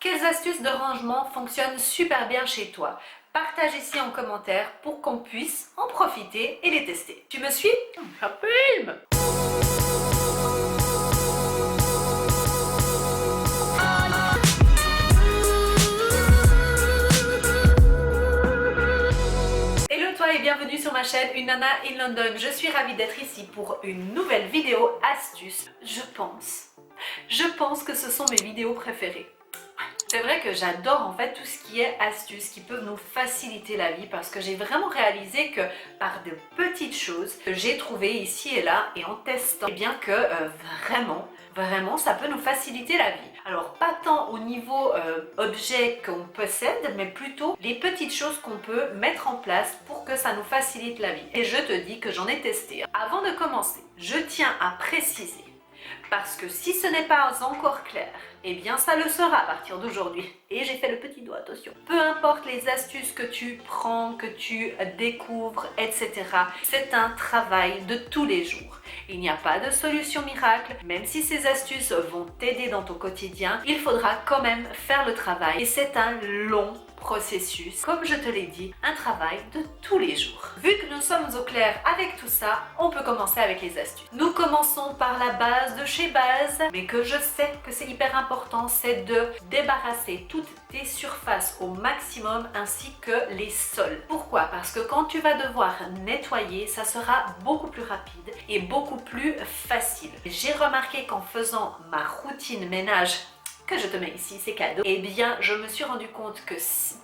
Quelles astuces de rangement fonctionnent super bien chez toi? Partage ici en commentaire pour qu'on puisse en profiter et les tester. Tu me suis? Ça filme! Hello toi et bienvenue sur ma chaîne Une Nana in London. Je suis ravie d'être ici pour une nouvelle vidéo astuce. Je pense que ce sont mes vidéos préférées. C'est vrai que j'adore en fait tout ce qui est astuces qui peuvent nous faciliter la vie parce que j'ai vraiment réalisé que par de petites choses que j'ai trouvées ici et là et en testant, eh bien que vraiment ça peut nous faciliter la vie. Alors pas tant au niveau objet qu'on possède, mais plutôt les petites choses qu'on peut mettre en place pour que ça nous facilite la vie. Et je te dis que j'en ai testé. Avant de commencer, je tiens à préciser, parce que si ce n'est pas encore clair, eh bien ça le sera à partir d'aujourd'hui. Et j'ai fait le petit doigt, attention. Peu importe les astuces que tu prends, que tu découvres, etc. C'est un travail de tous les jours. Il n'y a pas de solution miracle. Même si ces astuces vont t'aider dans ton quotidien, il faudra quand même faire le travail. Et c'est un long processus, comme je te l'ai dit, un travail de tous les jours. Vu que nous sommes au clair avec tout ça, on peut commencer avec les astuces. Nous commençons par la base de chez base, mais que je sais que c'est hyper important, c'est de débarrasser toutes tes surfaces au maximum ainsi que les sols. Pourquoi? Parce que quand tu vas devoir nettoyer, ça sera beaucoup plus rapide et beaucoup plus facile. J'ai remarqué qu'en faisant ma routine ménage que je te mets ici, c'est cadeau, eh bien je me suis rendu compte que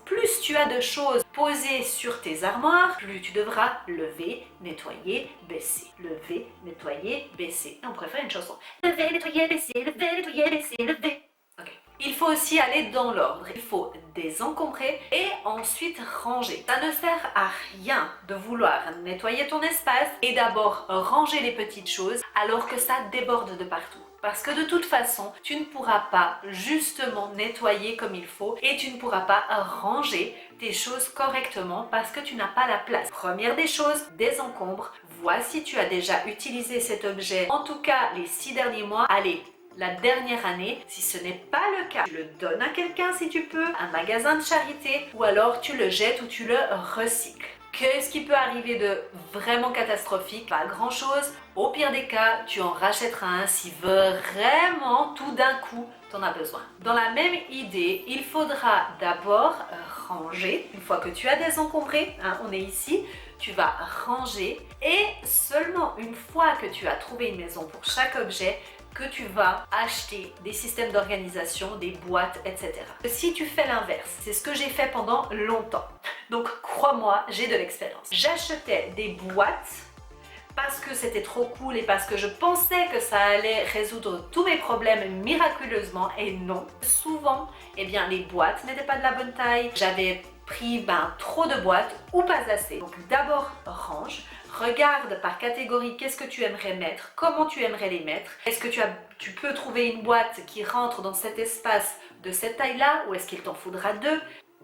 plus tu as de choses posées sur tes armoires, plus tu devras lever, nettoyer, baisser. Lever, nettoyer, baisser. Et on préfère une chanson. Lever, nettoyer, baisser, lever, nettoyer, baisser, lever. Ok. Il faut aussi aller dans l'ordre. Il faut désencombrer et ensuite ranger. Ça ne sert à rien de vouloir nettoyer ton espace et d'abord ranger les petites choses alors que ça déborde de partout. Parce que de toute façon, tu ne pourras pas justement nettoyer comme il faut et tu ne pourras pas ranger tes choses correctement parce que tu n'as pas la place. Première des choses, désencombre. Vois si tu as déjà utilisé cet objet, en tout cas les 6 derniers mois. Allez, la dernière année, si ce n'est pas le cas, tu le donnes à quelqu'un si tu peux, un magasin de charité, ou alors tu le jettes ou tu le recycles. Qu'est-ce qui peut arriver de vraiment catastrophique? Pas grand chose. Au pire des cas, tu en rachèteras un si vraiment tout d'un coup t'en as besoin. Dans la même idée, il faudra d'abord ranger. Une fois que tu as désencombré, on est ici, tu vas ranger et seulement une fois que tu as trouvé une maison pour chaque objet, que tu vas acheter des systèmes d'organisation, des boîtes, etc. Si tu fais l'inverse, c'est ce que j'ai fait pendant longtemps. Donc crois-moi, j'ai de l'expérience. J'achetais des boîtes parce que c'était trop cool et parce que je pensais que ça allait résoudre tous mes problèmes miraculeusement et non. Souvent, eh bien, les boîtes n'étaient pas de la bonne taille. J'avais pris trop de boîtes ou pas assez. Donc d'abord range. Regarde par catégorie qu'est-ce que tu aimerais mettre, comment tu aimerais les mettre. Est-ce que tu peux trouver une boîte qui rentre dans cet espace de cette taille-là ou est-ce qu'il t'en faudra deux?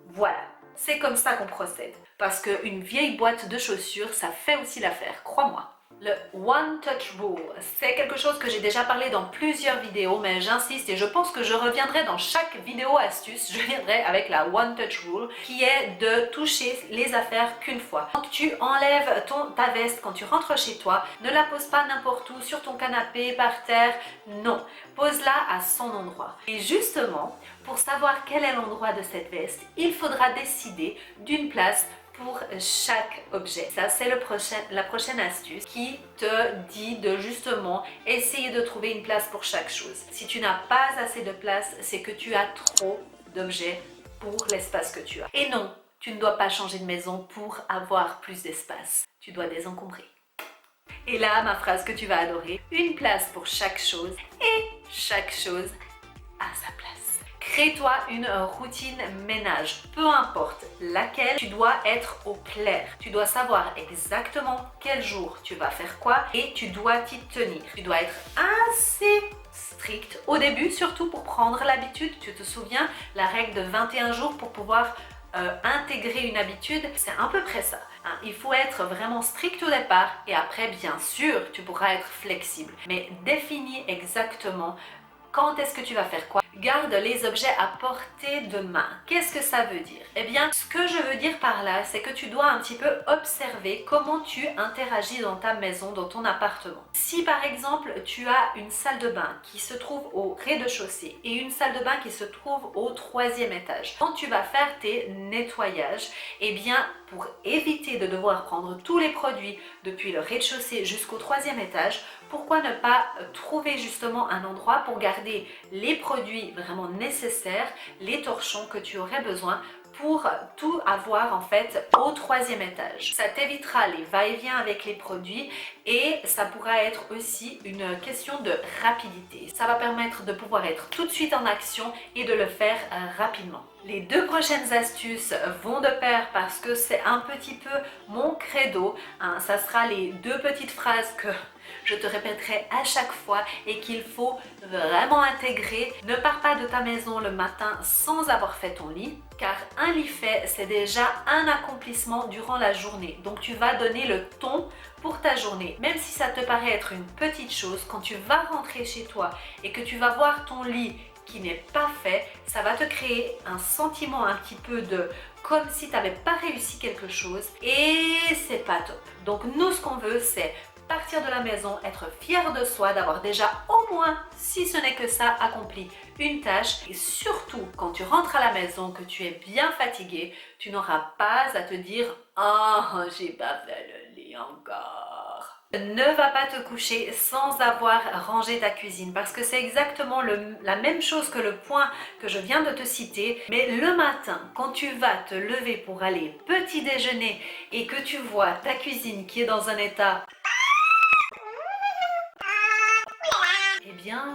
Voilà, c'est comme ça qu'on procède. Parce qu'une vieille boîte de chaussures, ça fait aussi l'affaire, crois-moi. Le One Touch Rule, c'est quelque chose que j'ai déjà parlé dans plusieurs vidéos, mais j'insiste et je pense que je reviendrai dans chaque vidéo astuce, je viendrai avec la One Touch Rule, qui est de toucher les affaires qu'une fois. Quand tu enlèves ta veste, quand tu rentres chez toi, ne la pose pas n'importe où, sur ton canapé, par terre, non. Pose-la à son endroit. Et justement, pour savoir quel est l'endroit de cette veste, il faudra décider d'une place pour chaque objet. Ça, c'est la prochaine astuce qui te dit de justement essayer de trouver une place pour chaque chose. Si tu n'as pas assez de place, c'est que tu as trop d'objets pour l'espace que tu as. Et non, tu ne dois pas changer de maison pour avoir plus d'espace. Tu dois désencombrer. Et là, ma phrase que tu vas adorer, une place pour chaque chose et chaque chose à sa place. Crée-toi une routine ménage, peu importe laquelle, tu dois être au clair. Tu dois savoir exactement quel jour tu vas faire quoi et tu dois t'y tenir. Tu dois être assez strict au début, surtout pour prendre l'habitude. Tu te souviens, la règle de 21 jours pour pouvoir intégrer une habitude, c'est à peu près ça. Il faut être vraiment strict au départ et après, bien sûr, tu pourras être flexible. Mais définis exactement quand est-ce que tu vas faire quoi. Garde les objets à portée de main. Qu'est-ce que ça veut dire? Eh bien, ce que je veux dire par là, c'est que tu dois un petit peu observer comment tu interagis dans ta maison, dans ton appartement. Si par exemple, tu as une salle de bain qui se trouve au rez-de-chaussée et une salle de bain qui se trouve au 3e étage, quand tu vas faire tes nettoyages, eh bien, pour éviter de devoir prendre tous les produits depuis le rez-de-chaussée jusqu'au 3e étage, pourquoi ne pas trouver justement un endroit pour garder les produits vraiment nécessaires, les torchons que tu aurais besoin pour tout avoir en fait au 3e étage. Ça t'évitera les va-et-vient avec les produits et ça pourra être aussi une question de rapidité. Ça va permettre de pouvoir être tout de suite en action et de le faire rapidement. Les 2 prochaines astuces vont de pair parce que c'est un petit peu mon credo. Ça sera les 2 petites phrases que je te répéterai à chaque fois et qu'il faut vraiment intégrer. Ne pars pas de ta maison le matin sans avoir fait ton lit, car un lit fait, c'est déjà un accomplissement durant la journée. Donc tu vas donner le ton pour ta journée. Même si ça te paraît être une petite chose, quand tu vas rentrer chez toi et que tu vas voir ton lit qui n'est pas fait, ça va te créer un sentiment un petit peu de comme si tu n'avais pas réussi quelque chose et c'est pas top. Donc nous, ce qu'on veut, c'est partir de la maison, être fier de soi, d'avoir déjà au moins, si ce n'est que ça, accompli une tâche. Et surtout, quand tu rentres à la maison, que tu es bien fatigué, tu n'auras pas à te dire « Oh, j'ai pas fait le lit encore ». Ne va pas te coucher sans avoir rangé ta cuisine parce que c'est exactement la même chose que le point que je viens de te citer. Mais le matin, quand tu vas te lever pour aller petit déjeuner et que tu vois ta cuisine qui est dans un état, eh bien,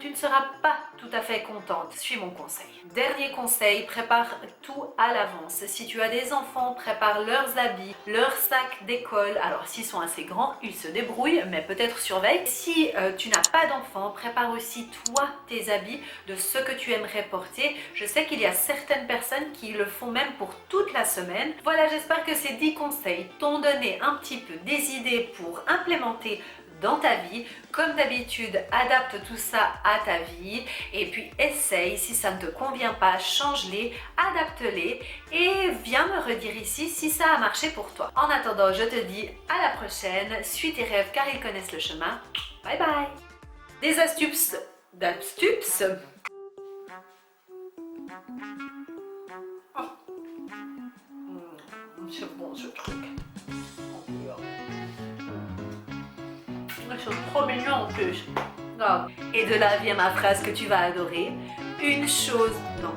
tu ne seras pas tout à fait contente. Suis mon conseil. Dernier conseil, prépare tout à l'avance. Si tu as des enfants, prépare leurs habits, leurs sacs d'école. Alors, s'ils sont assez grands, ils se débrouillent, mais peut-être surveille. Si tu n'as pas d'enfants, prépare aussi toi tes habits de ce que tu aimerais porter. Je sais qu'il y a certaines personnes qui le font même pour toute la semaine. Voilà, j'espère que ces 10 conseils t'ont donné un petit peu des idées pour implémenter dans ta vie. Comme d'habitude, adapte tout ça à ta vie et puis essaye. Si ça ne te convient pas, change-les, adapte-les et viens me redire ici si ça a marché pour toi. En attendant, je te dis à la prochaine. Suis tes rêves car ils connaissent le chemin. Bye bye. Des astuces. D'astuces. C'est bon ce truc. Ils sont trop mignons en plus. Oh. Et de là vient ma phrase que tu vas adorer. Une chose, non,